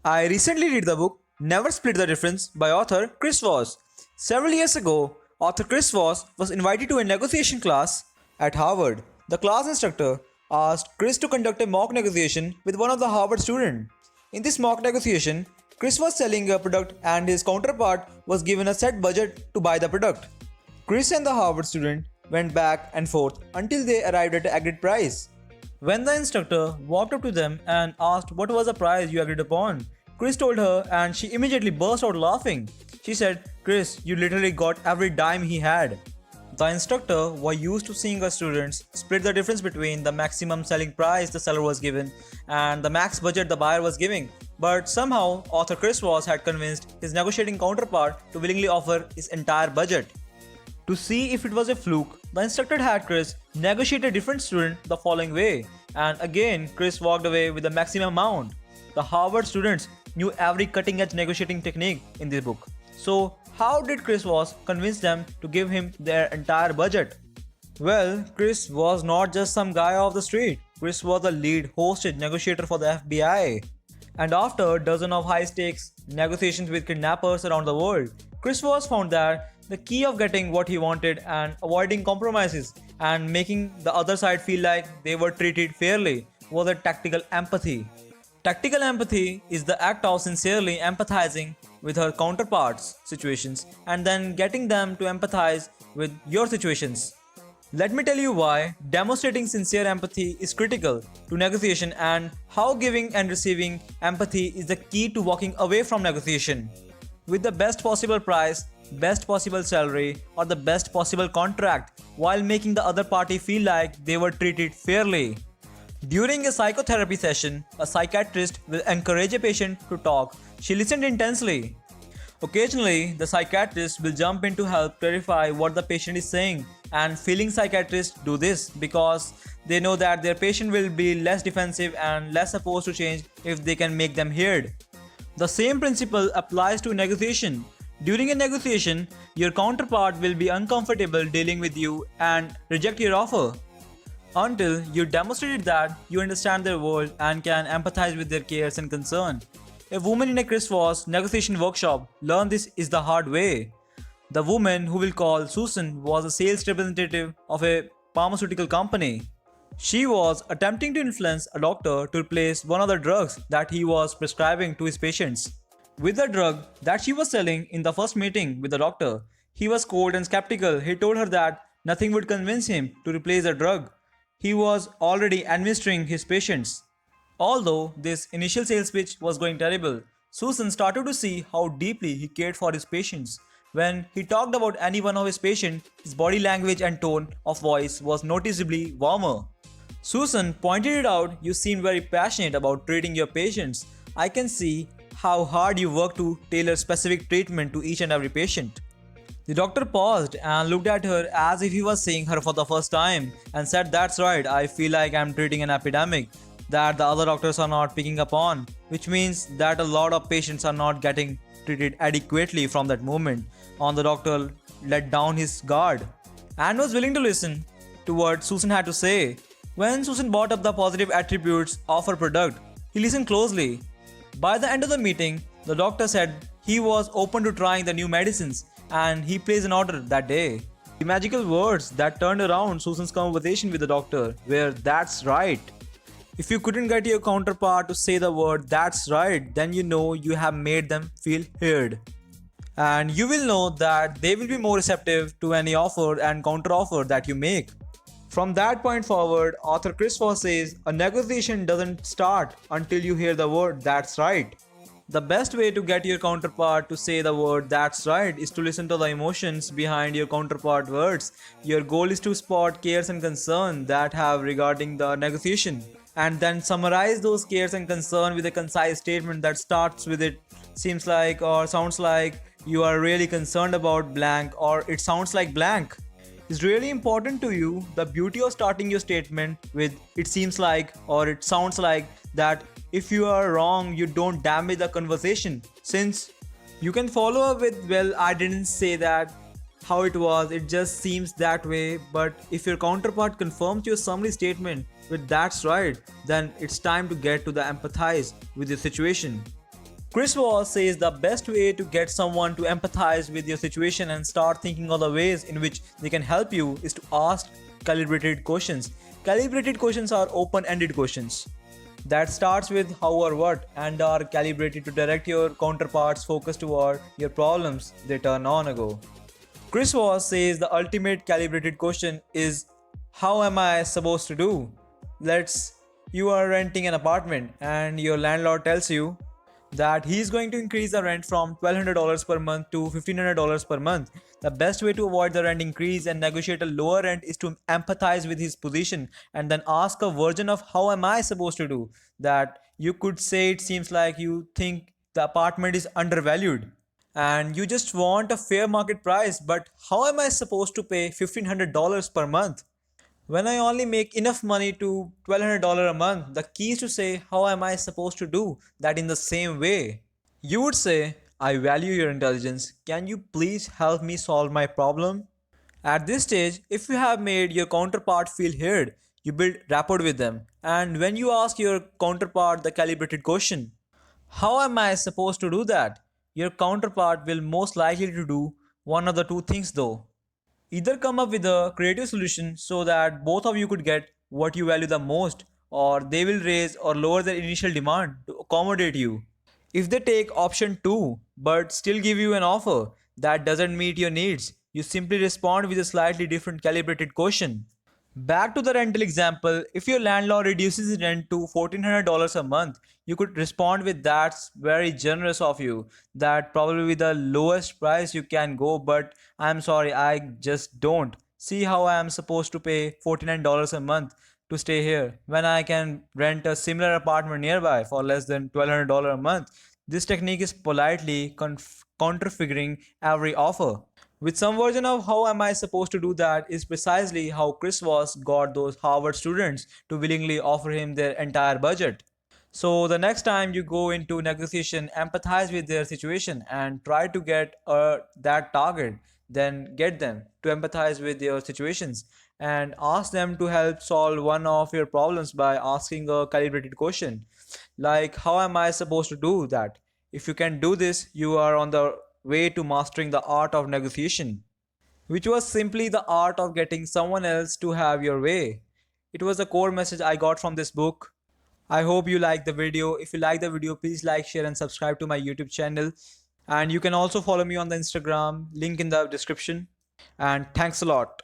I recently read the book Never Split the Difference by author Chris Voss. Several years ago, author Chris Voss was invited to a negotiation class at Harvard. The class instructor asked Chris to conduct a mock negotiation with one of the Harvard students. In this mock negotiation, Chris was selling a product and his counterpart was given a set budget to buy the product. Chris and the Harvard student went back and forth until they arrived at an agreed price. When the instructor walked up to them and asked what was the price you agreed upon, Chris told her and she immediately burst out laughing. She said, "Chris, you literally got every dime he had." The instructor was used to seeing her students split the difference between the maximum selling price the seller was given and the max budget the buyer was giving. But somehow, author Chris Voss had convinced his negotiating counterpart to willingly offer his entire budget. To see if it was a fluke, the instructor had Chris negotiate a different student the following way, and again Chris walked away with the maximum amount. The Harvard students knew every cutting edge negotiating technique in this book. So, how did Chris Voss convince them to give him their entire budget? Well, Chris was not just some guy off the street. Chris was the lead hostage negotiator for the FBI. And after a dozen of high stakes negotiations with kidnappers around the world, Chris Voss found that the key of getting what he wanted and avoiding compromises and making the other side feel like they were treated fairly was a tactical empathy. Tactical empathy is the act of sincerely empathizing with her counterparts' situations and then getting them to empathize with your situations. Let me tell you why demonstrating sincere empathy is critical to negotiation and how giving and receiving empathy is the key to walking away from negotiation with the best possible price, best possible salary, or the best possible contract while making the other party feel like they were treated fairly. During a psychotherapy session, a psychiatrist will encourage a patient to talk. She listened intensely. Occasionally, the psychiatrist will jump in to help clarify what the patient is saying, and feeling psychiatrists do this because they know that their patient will be less defensive and less opposed to change if they can make them heard. The same principle applies to negotiation. During a negotiation, your counterpart will be uncomfortable dealing with you and reject your offer until you demonstrated that you understand their world and can empathize with their cares and concern. A woman in a Chris Voss negotiation workshop learned this is the hard way. The woman who we'll call Susan was a sales representative of a pharmaceutical company. She was attempting to influence a doctor to replace one of the drugs that he was prescribing to his patients. With the drug that she was selling in the first meeting with the doctor, he was cold and skeptical. He told her that nothing would convince him to replace the drug he was already administering his patients. Although this initial sales pitch was going terrible, Susan started to see how deeply he cared for his patients. When he talked about any one of his patients, his body language and tone of voice was noticeably warmer. Susan pointed it out, "You seem very passionate about treating your patients. I can see how hard you work to tailor specific treatment to each and every patient." The doctor paused and looked at her as if he was seeing her for the first time and said, "That's right, I feel like I'm treating an epidemic that the other doctors are not picking up on, which means that a lot of patients are not getting treated adequately." From that moment on, the doctor let down his guard and was willing to listen to what Susan had to say. When Susan brought up the positive attributes of her product, he listened closely. By the end of the meeting, the doctor said he was open to trying the new medicines and he placed an order that day. The magical words that turned around Susan's conversation with the doctor were, "That's right." If you couldn't get your counterpart to say the word "that's right," then you know you have made them feel heard. And you will know that they will be more receptive to any offer and counteroffer that you make. From that point forward, author Chris Voss says a negotiation doesn't start until you hear the word "that's right." The best way to get your counterpart to say the word "that's right" is to listen to the emotions behind your counterpart words. Your goal is to spot cares and concern that have regarding the negotiation and then summarize those cares and concern with a concise statement that starts with "it seems like" or "sounds like you are really concerned about blank" or "it sounds like blank." Is really important to you. The beauty of starting your statement with "it seems like" or "it sounds like" that if you are wrong, you don't damage the conversation, since you can follow up with, "Well, I didn't say that how it was, it just seems that way." But if your counterpart confirms your summary statement with "that's right," then it's time to get to the empathize with the situation. Chris Voss says the best way to get someone to empathize with your situation and start thinking of the ways in which they can help you is to ask calibrated questions. Calibrated questions are open-ended questions that starts with how or what and are calibrated to direct your counterpart's focus toward your problems they turn on ago. Chris Voss says the ultimate calibrated question is how am I supposed to do? Let's you are renting an apartment and your landlord tells you that he's going to increase the rent from $1,200 per month to $1,500 per month. The best way to avoid the rent increase and negotiate a lower rent is to empathize with his position and then ask a version of how am I supposed to do that. You could say it seems like you think the apartment is undervalued and you just want a fair market price, but how am I supposed to pay $1,500 per month when I only make enough money to $1,200 a month? The key is to say, how am I supposed to do that in the same way? You would say, I value your intelligence. Can you please help me solve my problem? At this stage, if you have made your counterpart feel heard, you build rapport with them. And when you ask your counterpart the calibrated question, how am I supposed to do that? Your counterpart will most likely to do one of the two things though. Either come up with a creative solution so that both of you could get what you value the most, or they will raise or lower their initial demand to accommodate you. If they take option 2 but still give you an offer that doesn't meet your needs, you simply respond with a slightly different calibrated question. Back to the rental example, if your landlord reduces his rent to $1,400 a month, you could respond with that's very generous of you. That probably the lowest price you can go, but I'm sorry, I just don't see how I am supposed to pay $49 a month to stay here when I can rent a similar apartment nearby for less than $1,200 a month. This technique is politely counterfiguring every offer. With some version of how am I supposed to do that is precisely how Chris Voss got those Harvard students to willingly offer him their entire budget. So the next time you go into negotiation, empathize with their situation and try to get that target, then get them to empathize with your situations and ask them to help solve one of your problems by asking a calibrated question like how am I supposed to do that? If you can do this, you are on the way to mastering the art of negotiation, which was simply the art of getting someone else to have your way. It was the core message I got from this book. I hope you liked the video. If you like the video, please like, share, and subscribe to my YouTube channel. And you can also follow me on the Instagram, link in the description. And thanks a lot.